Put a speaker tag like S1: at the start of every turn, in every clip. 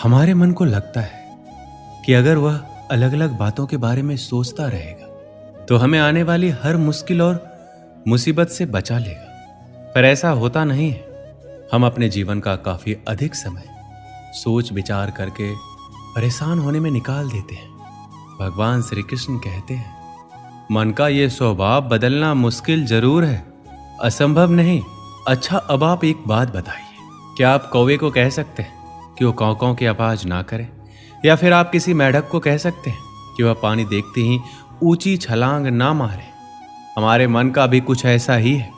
S1: हमारे मन को लगता है कि अगर वह अलग अलग बातों के बारे में सोचता रहेगा तो हमें आने वाली हर मुश्किल और मुसीबत से बचा लेगा, पर ऐसा होता नहीं है। हम अपने जीवन का काफी अधिक समय सोच विचार करके परेशान होने में निकाल देते हैं। भगवान श्री कृष्ण कहते हैं, मन का ये स्वभाव बदलना मुश्किल जरूर है, असंभव नहीं। अच्छा, अब आप एक बात बताइए, क्या आप कौवे को कह सकते हैं कि वो काँव काँव की आवाज ना करे? या फिर आप किसी मेढक को कह सकते हैं कि वह पानी देखते ही ऊंची छलांग ना मारे? हमारे मन का भी कुछ ऐसा ही है।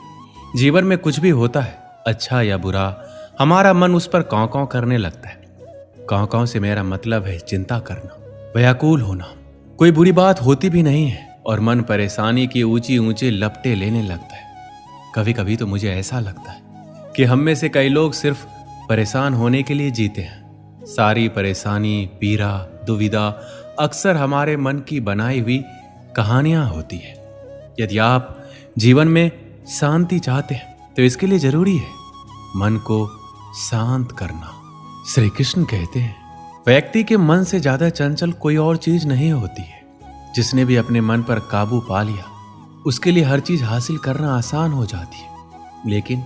S1: जीवन में कुछ भी होता है, अच्छा या बुरा, हमारा मन उस पर काँव काँव करने लगता है। काँव काँव से मेरा मतलब है चिंता करना, व्याकुल होना। कोई बुरी बात होती भी नहीं है और मन परेशानी की ऊंची ऊंची लपटें लेने लगता है। कभी कभी तो मुझे ऐसा लगता है कि हम में से कई लोग सिर्फ परेशान होने के लिए जीते हैं। सारी परेशानी, पीड़ा, दुविधा अक्सर हमारे मन की बनाई हुई कहानियां होती है। यदि आप जीवन में शांति चाहते हैं तो इसके लिए जरूरी है मन को शांत करना। श्री कृष्ण कहते हैं, व्यक्ति के मन से ज्यादा चंचल कोई और चीज नहीं होती है। जिसने भी अपने मन पर काबू पा लिया उसके लिए हर चीज हासिल करना आसान हो जाती है। लेकिन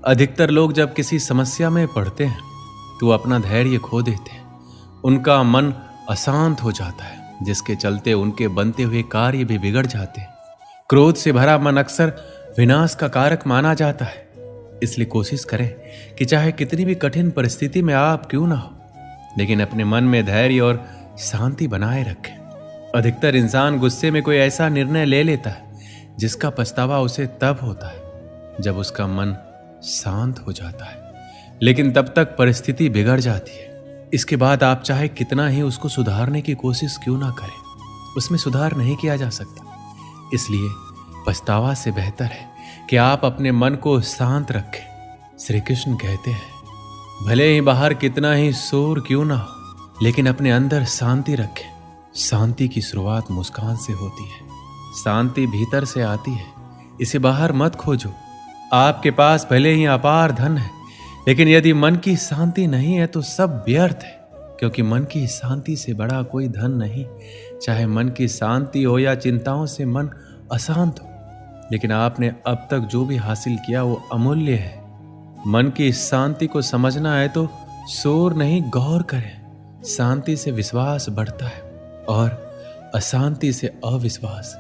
S1: अधिकतर लोग जब किसी समस्या में पड़ते हैं तो अपना धैर्य खो देते हैं। उनका मन अशांत हो जाता है, जिसके चलते उनके बनते हुए कार्य भी बिगड़ जाते हैं। क्रोध से भरा मन अक्सर विनाश का कारक माना जाता है। इसलिए कोशिश करें कि चाहे कितनी भी कठिन परिस्थिति में आप क्यों ना हो, लेकिन अपने मन में धैर्य और शांति बनाए रखें। अधिकतर इंसान गुस्से में कोई ऐसा निर्णय ले लेता है जिसका पछतावा उसे तब होता है जब उसका मन शांत हो जाता है, लेकिन तब तक परिस्थिति बिगड़ जाती है। इसके बाद आप चाहे कितना ही उसको सुधारने की कोशिश क्यों ना करें, उसमें सुधार नहीं किया जा सकता। इसलिए पछतावा से बेहतर है कि आप अपने मन को शांत रखें। श्री कृष्ण कहते हैं, भले ही बाहर कितना ही शोर क्यों ना हो, लेकिन अपने अंदर शांति रखें। शांति की शुरुआत मुस्कान से होती है। शांति भीतर से आती है, इसे बाहर मत खोजो। आपके पास भले ही अपार धन है, लेकिन यदि मन की शांति नहीं है तो सब व्यर्थ है, क्योंकि मन की शांति से बड़ा कोई धन नहीं। चाहे मन की शांति हो या चिंताओं से मन अशांत हो, लेकिन आपने अब तक जो भी हासिल किया वो अमूल्य है। मन की शांति को समझना है तो शोर नहीं, गौर करें। शांति से विश्वास बढ़ता है और अशांति से अविश्वास।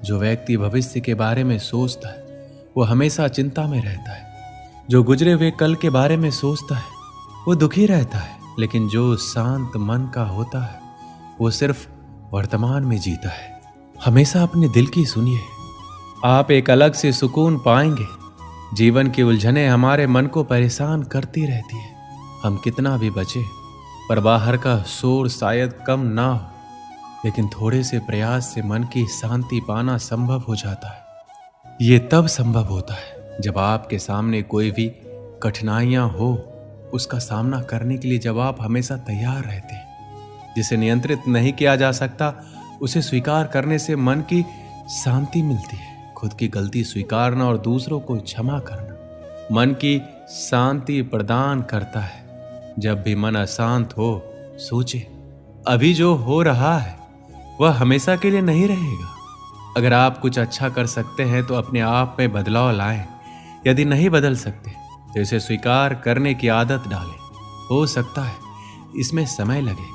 S1: जो व्यक्ति भविष्य के बारे में सोचता है वो हमेशा चिंता में रहता है। जो गुजरे हुए कल के बारे में सोचता है वो दुखी रहता है, लेकिन जो शांत मन का होता है वो सिर्फ वर्तमान में जीता है। हमेशा अपने दिल की सुनिए, आप एक अलग से सुकून पाएंगे। जीवन की उलझनें हमारे मन को परेशान करती रहती है। हम कितना भी बचे पर बाहर का शोर शायद कम ना हो, लेकिन थोड़े से प्रयास से मन की शांति पाना संभव हो जाता है। ये तब संभव होता है जब आपके सामने कोई भी कठिनाइयां हो, उसका सामना करने के लिए जब आप हमेशा तैयार रहते हैं। जिसे नियंत्रित नहीं किया जा सकता उसे स्वीकार करने से मन की शांति मिलती है। खुद की गलती स्वीकारना और दूसरों को क्षमा करना मन की शांति प्रदान करता है। जब भी मन अशांत हो, सोचे अभी जो हो रहा है वह हमेशा के लिए नहीं रहेगा। अगर आप कुछ अच्छा कर सकते हैं तो अपने आप में बदलाव लाएं। यदि नहीं बदल सकते तो इसे स्वीकार करने की आदत डालें। हो सकता है इसमें समय लगे,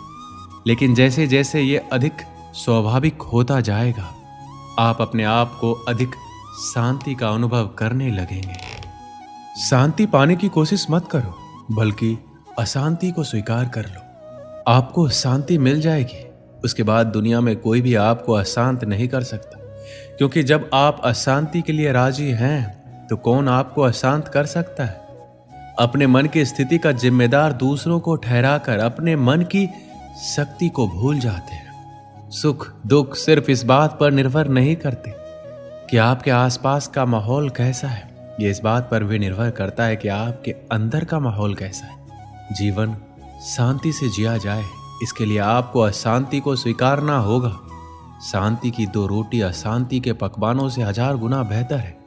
S1: लेकिन जैसे जैसे ये अधिक स्वाभाविक होता जाएगा आप अपने आप को अधिक शांति का अनुभव करने लगेंगे। शांति पाने की कोशिश मत करो, बल्कि अशांति को स्वीकार कर लो। आपको शांति मिल जाएगी। उसके बाद दुनिया में कोई भी आपको अशांत नहीं कर सकता, क्योंकि जब आप अशांति के लिए राजी हैं तो कौन आपको अशांत कर सकता है। अपने मन की स्थिति का जिम्मेदार दूसरों को ठहराकर अपने मन की शक्ति को भूल जाते हैं। सुख दुख सिर्फ इस बात पर निर्भर नहीं करते कि आपके आसपास का माहौल कैसा है, ये इस बात पर भी निर्भर करता है कि आपके अंदर का माहौल कैसा है। जीवन शांति से जिया जाए, इसके लिए आपको अशांति को स्वीकारना होगा। शांति की 2 रोटी अशांति के पकवानों से 1000 गुना बेहतर है।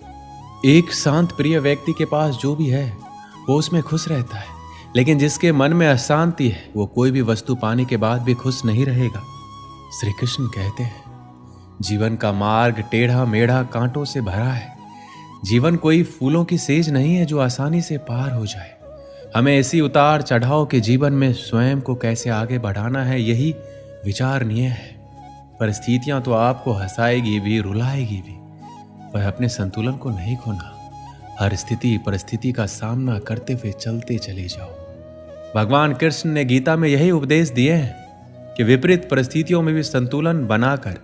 S1: एक शांत प्रिय व्यक्ति के पास जो भी है वो उसमें खुश रहता है, लेकिन जिसके मन में अशांति है वो कोई भी वस्तु पाने के बाद भी खुश नहीं रहेगा। श्री कृष्ण कहते हैं, जीवन का मार्ग टेढ़ा मेढ़ा कांटों से भरा है। जीवन कोई फूलों की सेज नहीं है जो आसानी से पार हो जाए। हमें ऐसी उतार चढ़ाव के जीवन में स्वयं को कैसे आगे बढ़ाना है, यही विचारणीय है। परिस्थितियां तो आपको हंसाएगी भी, रुलाएगी भी, पर अपने संतुलन को नहीं खोना। हर स्थिति परिस्थिति का सामना करते हुए चलते चले जाओ। भगवान कृष्ण ने गीता में यही उपदेश दिए हैं कि विपरीत परिस्थितियों में भी संतुलन बनाकर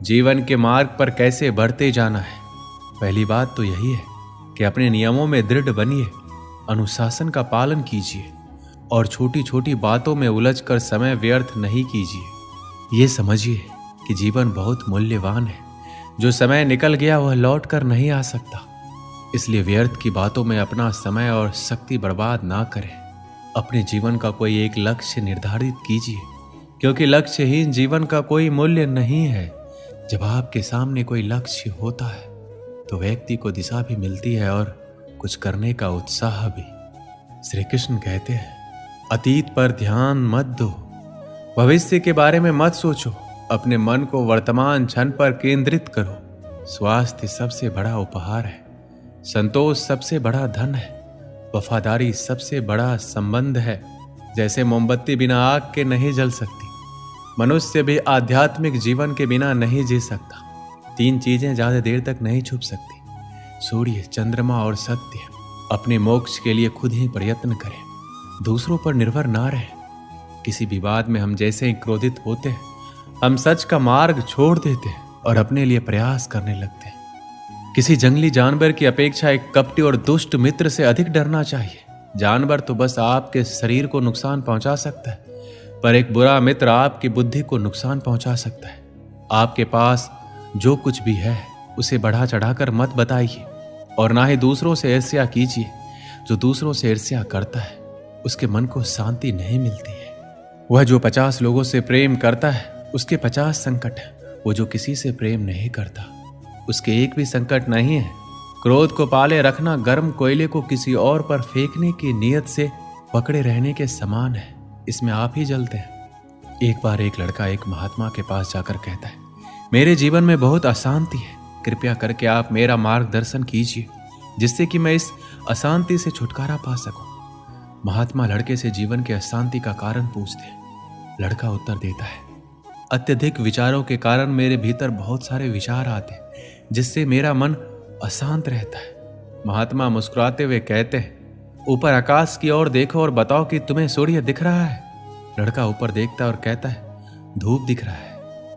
S1: जीवन के मार्ग पर कैसे बढ़ते जाना है। पहली बात तो यही है कि अपने नियमों में दृढ़ बनिए, अनुशासन का पालन कीजिए और छोटी छोटी बातों में उलझकर समय व्यर्थ नहीं कीजिए। ये समझिए कि जीवन बहुत मूल्यवान है। जो समय निकल गया वह लौट कर नहीं आ सकता, इसलिए व्यर्थ की बातों में अपना समय और शक्ति बर्बाद ना करें। अपने जीवन का कोई एक लक्ष्य निर्धारित कीजिए, क्योंकि लक्ष्यहीन जीवन का कोई मूल्य नहीं है। जब आपके सामने कोई लक्ष्य होता है तो व्यक्ति को दिशा भी मिलती है और कुछ करने का उत्साह भी। श्री कृष्ण कहते हैं, अतीत पर ध्यान मत दो, भविष्य के बारे में मत सोचो, अपने मन को वर्तमान क्षण पर केंद्रित करो। स्वास्थ्य सबसे बड़ा उपहार है, संतोष सबसे बड़ा धन है, वफादारी सबसे बड़ा संबंध है। जैसे मोमबत्ती बिना आग के नहीं जल सकती, मनुष्य भी आध्यात्मिक जीवन के बिना नहीं जी सकता। 3 चीजें ज्यादा देर तक नहीं छुप सकती, सूर्य, चंद्रमा और सत्य। अपने मोक्ष के लिए खुद ही प्रयत्न करें, दूसरों पर निर्भर ना रहें। किसी विवाद में हम जैसे ही क्रोधित होते हैं, हम सच का मार्ग छोड़ देते हैं और अपने लिए प्रयास करने लगते हैं। किसी जंगली जानवर की अपेक्षा एक कपटी और दुष्ट मित्र से अधिक डरना चाहिए। जानवर तो बस आपके शरीर को नुकसान पहुंचा सकता है, पर एक बुरा मित्र आपकी बुद्धि को नुकसान पहुंचा सकता है। आपके पास जो कुछ भी है उसे बढ़ा चढ़ाकर मत बताइए और ना ही दूसरों से ईर्ष्या कीजिए। जो दूसरों से ईर्ष्या करता है उसके मन को शांति नहीं मिलती है। वह जो 50 लोगों से प्रेम करता है उसके 50 संकट हैं। वो जो किसी से प्रेम नहीं करता उसके एक भी संकट नहीं है। क्रोध को पाले रखना गर्म कोयले को किसी और पर फेंकने की नीयत से पकड़े रहने के समान है। इसमें आप ही जलते हैं। एक बार एक लड़का एक महात्मा के पास जाकर कहता है, मेरे जीवन में बहुत अशांति है, कृपया करके आप मेरा मार्गदर्शन कीजिए जिससे कि मैं इस अशांति से छुटकारा पा सकूं। महात्मा लड़के से जीवन के अशांति का कारण पूछते हैं। लड़का उत्तर देता है, अत्यधिक विचारों के कारण मेरे भीतर बहुत सारे विचार आते हैं जिससे मेरा मन अशांत रहता है। महात्मा मुस्कुराते हुए कहते हैं, ऊपर आकाश की ओर देखो और बताओ कि तुम्हें सूर्य दिख रहा है। लड़का ऊपर देखता है और कहता है, धूप दिख रहा है।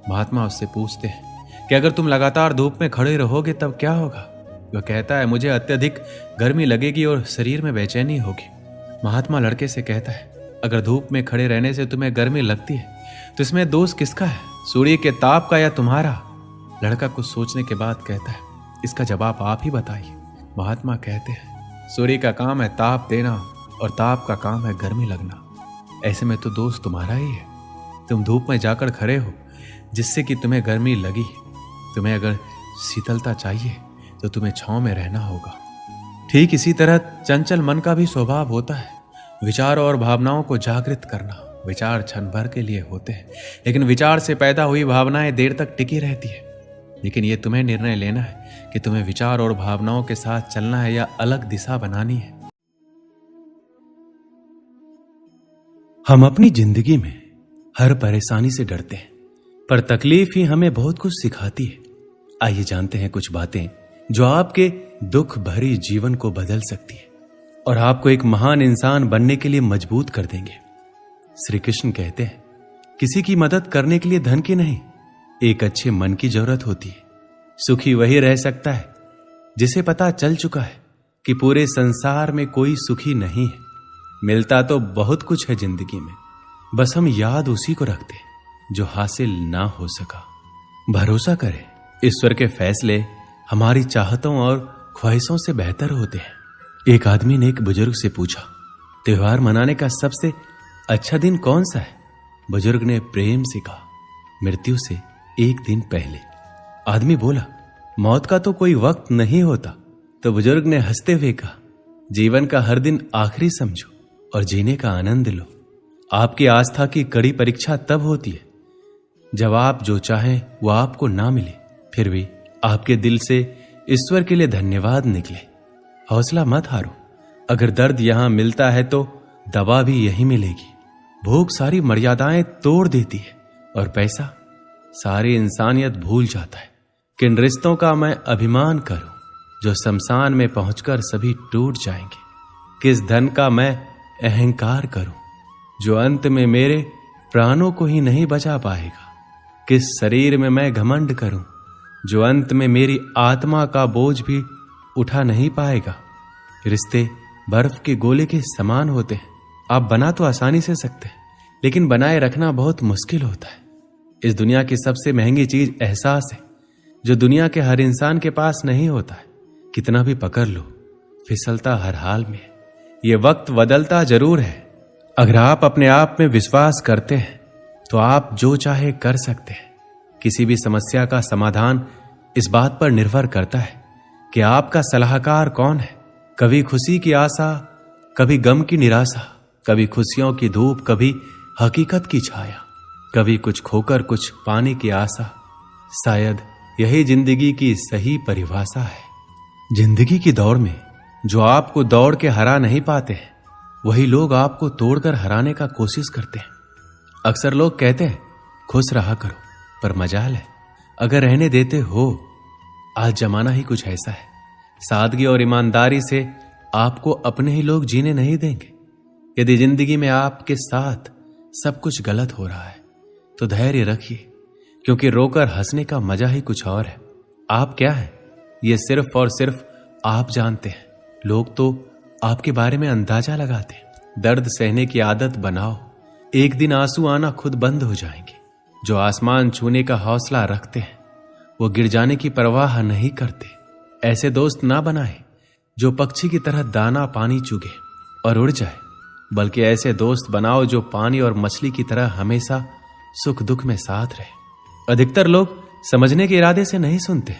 S1: महात्मा उससे पूछते हैं कि अगर तुम लगातार धूप में खड़े रहोगे तब क्या होगा? वह कहता है, मुझे अत्यधिक गर्मी लगेगी और शरीर में बेचैनी होगी। महात्मा लड़के से कहता है, अगर धूप में खड़े रहने से तुम्हें गर्मी लगती है तो इसमें दोष किसका है, सूर्य के ताप का या तुम्हारा? लड़का कुछ सोचने के बाद कहता है, इसका जवाब आप ही बताइए। महात्मा कहते हैं, सूर्य का काम है ताप देना और ताप का काम है गर्मी लगना। ऐसे में तो दोष तुम्हारा ही है। तुम धूप में जाकर खड़े हो जिससे कि तुम्हें गर्मी लगी। तुम्हें अगर शीतलता चाहिए तो तुम्हें छांव में रहना होगा। ठीक इसी तरह चंचल मन का भी स्वभाव होता है, विचारों और भावनाओं को जागृत करना। विचार क्षण भर के लिए होते हैं, लेकिन विचार से पैदा हुई भावनाएं देर तक टिकी रहती है। लेकिन यह तुम्हें निर्णय लेना है कि तुम्हें विचार और भावनाओं के साथ चलना है या अलग दिशा बनानी है। हम अपनी जिंदगी में हर परेशानी से डरते हैं, पर तकलीफ ही हमें बहुत कुछ सिखाती है। आइए जानते हैं कुछ बातें जो आपके दुख भरी जीवन को बदल सकती है और आपको एक महान इंसान बनने के लिए मजबूत कर देंगे। श्री कृष्ण कहते हैं, किसी की मदद करने के लिए धन की नहीं, एक अच्छे मन की जरूरत होती है। सुखी वही रह सकता है जिसे पता चल चुका है कि पूरे संसार में कोई सुखी नहीं है। मिलता तो बहुत कुछ है जिंदगी में, बस हम याद उसी को रखते हैं जो हासिल ना हो सका। भरोसा करें, ईश्वर के फैसले हमारी चाहतों और ख्वाहिशों से बेहतर होते हैं। एक आदमी ने एक बुजुर्ग से पूछा, त्योहार मनाने का सबसे अच्छा दिन कौन सा है? बुजुर्ग ने प्रेम से कहा, मृत्यु से एक दिन पहले। आदमी बोला, मौत का तो कोई वक्त नहीं होता। तो बुजुर्ग ने हंसते हुए कहा, जीवन का हर दिन आखिरी समझो। और जीने का आनंद लो। आपकी आस्था की कड़ी परीक्षा तब होती है जब आप जो चाहें वो आपको ना मिले, फिर भी आपके दिल से ईश्वर के लिए धन्यवाद निकले। हौसला मत हारो। अगर दर्द यहां मिलता है तो दवा भी यही मिलेगी। भूख सारी मर्यादाएं तोड़ देती है और पैसा सारी इंसानियत भूल जाता है। किन रिश्तों का मैं अभिमान करूं जो शमशान में पहुंचकर सभी टूट जाएंगे। किस धन का मैं अहंकार करूं जो अंत में मेरे प्राणों को ही नहीं बचा पाएगा। किस शरीर में मैं घमंड करूं जो अंत में मेरी आत्मा का बोझ भी उठा नहीं पाएगा। रिश्ते बर्फ के गोले के समान होते हैं। आप बना तो आसानी से सकते हैं, लेकिन बनाए रखना बहुत मुश्किल होता है। इस दुनिया की सबसे महंगी चीज एहसास है, जो दुनिया के हर इंसान के पास नहीं होता है। कितना भी पकड़ लो, फिसलता हर हाल में है। ये वक्त बदलता जरूर है। अगर आप अपने आप में विश्वास करते हैं तो आप जो चाहे कर सकते हैं। किसी भी समस्या का समाधान इस बात पर निर्भर करता है कि आपका सलाहकार कौन है। कभी खुशी की आशा, कभी गम की निराशा, कभी खुशियों की धूप, कभी हकीकत की छाया, कभी कुछ खोकर कुछ पाने की आशा। शायद यही जिंदगी की सही परिभाषा है। जिंदगी की दौड़ में जो आपको दौड़ के हरा नहीं पाते हैं, वही लोग आपको तोड़कर हराने का कोशिश करते हैं। अक्सर लोग कहते हैं खुश रहा करो, पर मजाल है अगर रहने देते हो। आज जमाना ही कुछ ऐसा है। सादगी और ईमानदारी से आपको अपने ही लोग जीने नहीं देंगे। यदि जिंदगी में आपके साथ सब कुछ गलत हो रहा है तो धैर्य रखिए, क्योंकि रोकर हंसने का मजा ही कुछ और है। आप क्या हैं ये सिर्फ और सिर्फ आप जानते हैं। लोग तो आपके बारे में अंदाजा लगाते हैं। दर्द सहने की आदत बनाओ, एक दिन आंसू आना खुद बंद हो जाएंगे। जो आसमान छूने का हौसला रखते हैं वो गिर जाने की परवाह नहीं करते। ऐसे दोस्त ना बनाए जो पक्षी की तरह दाना पानी चुगे और उड़ जाए, बल्कि ऐसे दोस्त बनाओ जो पानी और मछली की तरह हमेशा सुख दुख में साथ रहे। अधिकतर लोग समझने के इरादे से नहीं सुनते,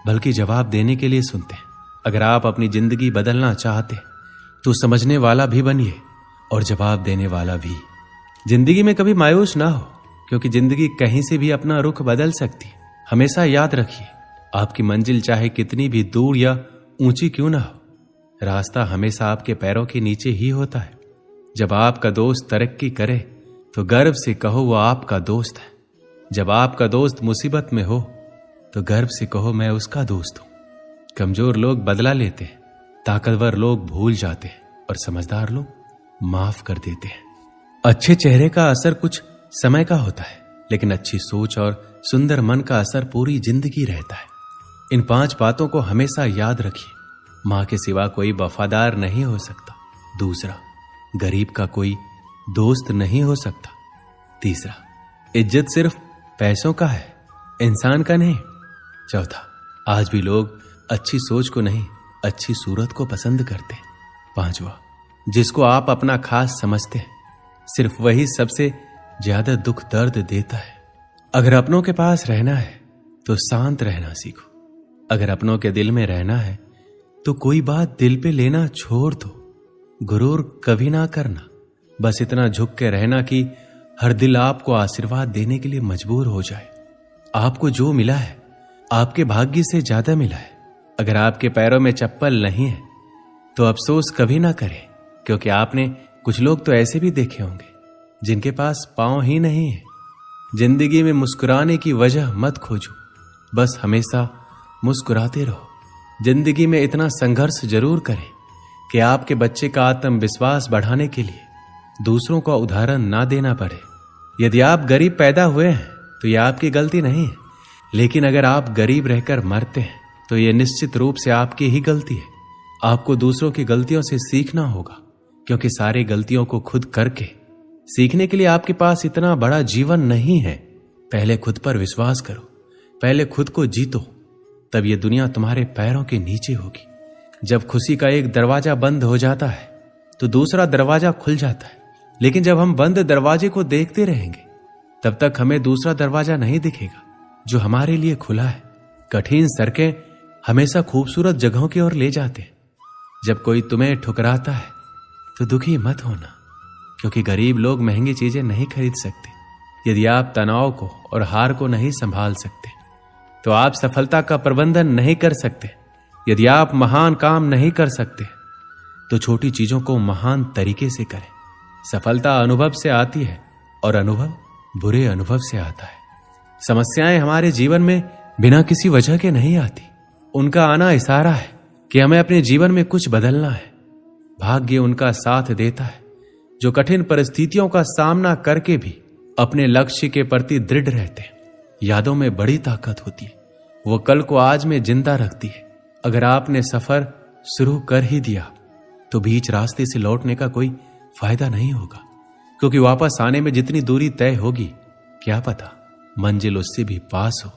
S1: बल्कि जवाब देने के लिए सुनते हैं। अगर आप अपनी जिंदगी बदलना चाहते तो समझने वाला भी बनिए और जवाब देने वाला भी। जिंदगी में कभी मायूस ना हो, क्योंकि जिंदगी कहीं से भी अपना रुख बदल सकती है। हमेशा याद रखिए, आपकी मंजिल चाहे कितनी भी दूर या ऊंची क्यों ना हो, रास्ता हमेशा आपके पैरों के नीचे ही होता है। जब आपका दोस्त तरक्की करे तो गर्व से कहो वो आपका दोस्त है। जब आपका दोस्त मुसीबत में हो तो गर्व से कहो मैं उसका दोस्त हूं। कमजोर लोग बदला लेते हैं, ताकतवर लोग भूल जाते हैं और समझदार लोग माफ कर देते हैं। अच्छे चेहरे का असर कुछ समय का होता है, लेकिन अच्छी सोच और सुंदर मन का असर पूरी जिंदगी रहता है। इन 5 बातों को हमेशा याद रखिए। मां के सिवा कोई वफादार नहीं हो सकता। दूसरा, गरीब का कोई दोस्त नहीं हो सकता। तीसरा, इज्जत सिर्फ पैसों का है, इंसान का नहीं। चौथा, आज भी लोग अच्छी सोच को नहीं अच्छी सूरत को पसंद करते हैं। पांचवा, जिसको आप अपना खास समझते हैं सिर्फ वही सबसे ज्यादा दुख दर्द देता है। अगर अपनों के पास रहना है तो शांत रहना सीखो। अगर अपनों के दिल में रहना है तो कोई बात दिल पे लेना छोड़ दो। गुरूर कभी ना करना, बस इतना झुक के रहना कि हर दिल आपको आशीर्वाद देने के लिए मजबूर हो जाए। आपको जो मिला है आपके भाग्य से ज्यादा मिला है। अगर आपके पैरों में चप्पल नहीं है तो अफसोस कभी ना करें, क्योंकि आपने कुछ लोग तो ऐसे भी देखे होंगे जिनके पास पांव ही नहीं है। जिंदगी में मुस्कुराने की वजह मत खोजो, बस हमेशा मुस्कुराते रहो। जिंदगी में इतना संघर्ष जरूर करें कि आपके बच्चे का आत्मविश्वास बढ़ाने के लिए दूसरों का उदाहरण ना देना पड़े। यदि आप गरीब पैदा हुए हैं तो यह आपकी गलती नहीं है, लेकिन अगर आप गरीब रहकर मरते हैं तो यह निश्चित रूप से आपकी ही गलती है। आपको दूसरों की गलतियों से सीखना होगा, क्योंकि सारी गलतियों को खुद करके सीखने के लिए आपके पास इतना बड़ा जीवन नहीं है। पहले खुद पर विश्वास करो, पहले खुद को जीतो, तब यह दुनिया तुम्हारे पैरों के नीचे होगी। जब खुशी का एक दरवाजा बंद हो जाता है तो दूसरा दरवाजा खुल जाता है, लेकिन जब हम बंद दरवाजे को देखते रहेंगे तब तक हमें दूसरा दरवाजा नहीं दिखेगा जो हमारे लिए खुला है। कठिन सड़कें हमेशा खूबसूरत जगहों की ओर ले जाते हैं। जब कोई तुम्हें ठुकराता है तो दुखी मत होना, क्योंकि गरीब लोग महंगी चीजें नहीं खरीद सकते। यदि आप तनाव को और हार को नहीं संभाल सकते तो आप सफलता का प्रबंधन नहीं कर सकते। यदि आप महान काम नहीं कर सकते तो छोटी चीजों को महान तरीके से करें। सफलता अनुभव से आती है और अनुभव बुरे अनुभव से आता है। समस्याएं हमारे जीवन में बिना किसी वजह के नहीं आती। उनका आना इशारा है कि हमें अपने जीवन में कुछ बदलना है। भाग्य उनका साथ देता है जो कठिन परिस्थितियों का सामना करके भी अपने लक्ष्य के प्रति दृढ़ रहते हैं। यादों में बड़ी ताकत होती है, वो कल को आज में जिंदा रखती है। अगर आपने सफर शुरू कर ही दिया तो बीच रास्ते से लौटने का कोई फायदा नहीं होगा, क्योंकि वापस आने में जितनी दूरी तय होगी क्या पता मंजिल उससे भी पास हो।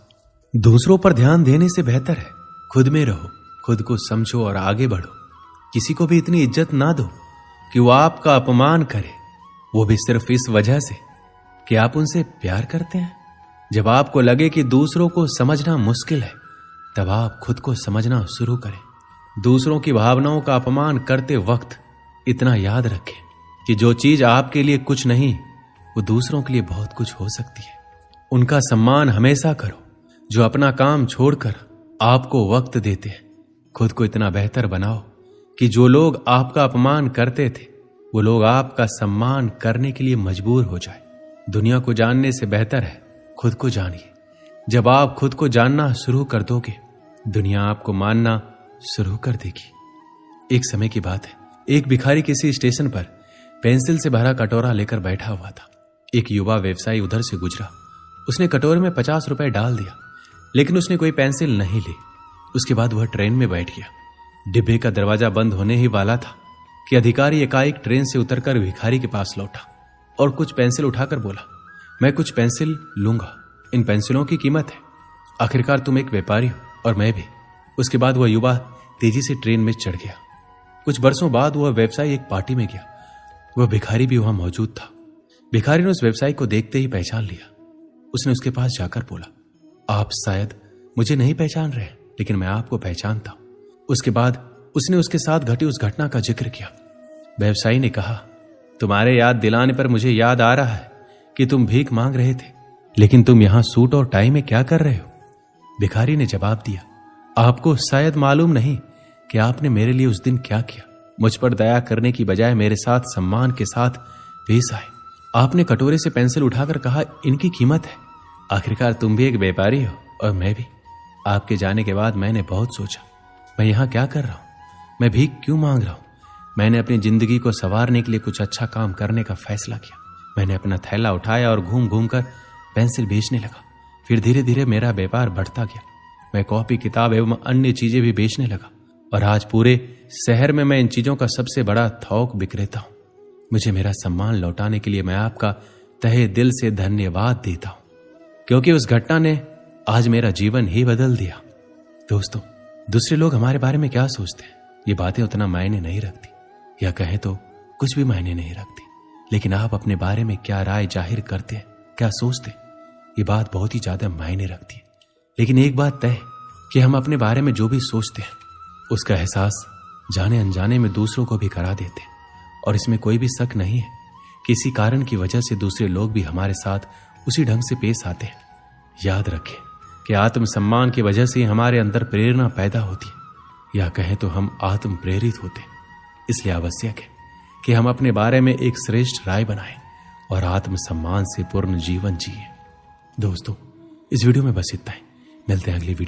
S1: दूसरों पर ध्यान देने से बेहतर है खुद में रहो, खुद को समझो और आगे बढ़ो। किसी को भी इतनी इज्जत ना दो कि वो आपका अपमान करे, वो भी सिर्फ इस वजह से कि आप उनसे प्यार करते हैं। जब आपको लगे कि दूसरों को समझना मुश्किल है, तब आप खुद को समझना शुरू करें। दूसरों की भावनाओं का अपमान करते वक्त इतना याद रखें कि जो चीज आपके लिए कुछ नहीं, वो दूसरों के लिए बहुत कुछ हो सकती है। उनका सम्मान हमेशा करो जो अपना काम छोड़कर आपको वक्त देते हैं। खुद को इतना बेहतर बनाओ कि जो लोग आपका अपमान करते थे वो लोग आपका सम्मान करने के लिए मजबूर हो जाए। दुनिया को जानने से बेहतर है खुद को जानिए। जब आप खुद को जानना शुरू कर दोगे, दुनिया आपको मानना शुरू कर देगी। एक समय की बात है, एक भिखारी किसी स्टेशन पर पेंसिल से भरा कटोरा लेकर बैठा हुआ था। एक युवा व्यवसायी उधर से गुजरा। उसने कटोरे में 50 रुपए डाल दिया, लेकिन उसने कोई पेंसिल नहीं ली। उसके बाद वह ट्रेन में बैठ गया। डिब्बे का दरवाजा बंद होने ही वाला था कि अधिकारी एकाएक ट्रेन से उतरकर भिखारी के पास लौटा और कुछ पेंसिल उठाकर बोला, मैं कुछ पेंसिल लूंगा, इन पेंसिलों की कीमत है। आखिरकार तुम एक व्यापारी हो और मैं भी। उसके बाद वह युवा तेजी से ट्रेन में चढ़ गया। कुछ बरसों बाद वह व्यवसायी एक पार्टी में गया। वह भिखारी भी वहां मौजूद था। भिखारी ने उस व्यवसायी को देखते ही पहचान लिया। उसने उसके पास जाकर बोला, आप शायद मुझे नहीं पहचान रहे, लेकिन मैं आपको पहचानता हूं। उसके बाद उसने उसके साथ घटी उस घटना का जिक्र किया। व्यवसायी ने कहा, तुम्हारे याद दिलाने पर मुझे याद आ रहा है कि तुम भीख मांग रहे थे, लेकिन तुम यहां सूट और टाई में क्या कर रहे हो? भिखारी ने जवाब दिया, आपको शायद मालूम नहीं कि आपने मेरे लिए उस दिन क्या किया। मुझ पर दया करने की बजाय मेरे साथ सम्मान के साथ पेश आए। आपने कटोरे से पेंसिल उठाकर कहा, इनकी कीमत है। आखिरकार तुम भी एक व्यापारी हो और मैं भी। आपके जाने के बाद मैंने बहुत सोचा, मैं यहां क्या कर रहा हूं, मैं भीख क्यों मांग रहा हूं। मैंने अपनी जिंदगी को संवारने के लिए कुछ अच्छा काम करने का फैसला किया। मैंने अपना थैला उठाया और घूम घूम कर पेंसिल बेचने लगा। फिर धीरे धीरे मेरा व्यापार बढ़ता गया। मैं कॉपी, किताब एवं अन्य चीजें भी बेचने लगा और आज पूरे शहर में मैं इन चीजों का सबसे बड़ा थोक विक्रेता हूं। मुझे मेरा सम्मान लौटाने के लिए मैं आपका तहे दिल से धन्यवाद देता हूं, क्योंकि उस घटना ने आज मेरा जीवन ही बदल दिया। दोस्तों, दूसरे लोग हमारे बारे में क्या सोचते हैं, ये बातें उतना मायने नहीं रखती, या कहें तो कुछ भी मायने नहीं रखती। लेकिन आप अपने बारे में क्या राय जाहिर करते हैं, क्या सोचते हैं, ये बात बहुत ही ज्यादा मायने रखती है। लेकिन एक बात तय है कि हम अपने बारे में जो भी सोचते हैं उसका एहसास जाने अनजाने में दूसरों को भी करा देते हैं। और इसमें कोई भी शक नहीं है, किसी कारण की वजह से दूसरे लोग भी हमारे साथ उसी ढंग से पेश आते हैं। याद रखें कि आत्मसम्मान की वजह से हमारे अंदर प्रेरणा पैदा होती है, या कहें तो हम आत्म प्रेरित होते हैं। इसलिए आवश्यक है कि हम अपने बारे में एक श्रेष्ठ राय बनाएं और आत्मसम्मान से पूर्ण जीवन जिए। दोस्तों, इस वीडियो में बस इतना ही। मिलते हैं अगली वीडियो।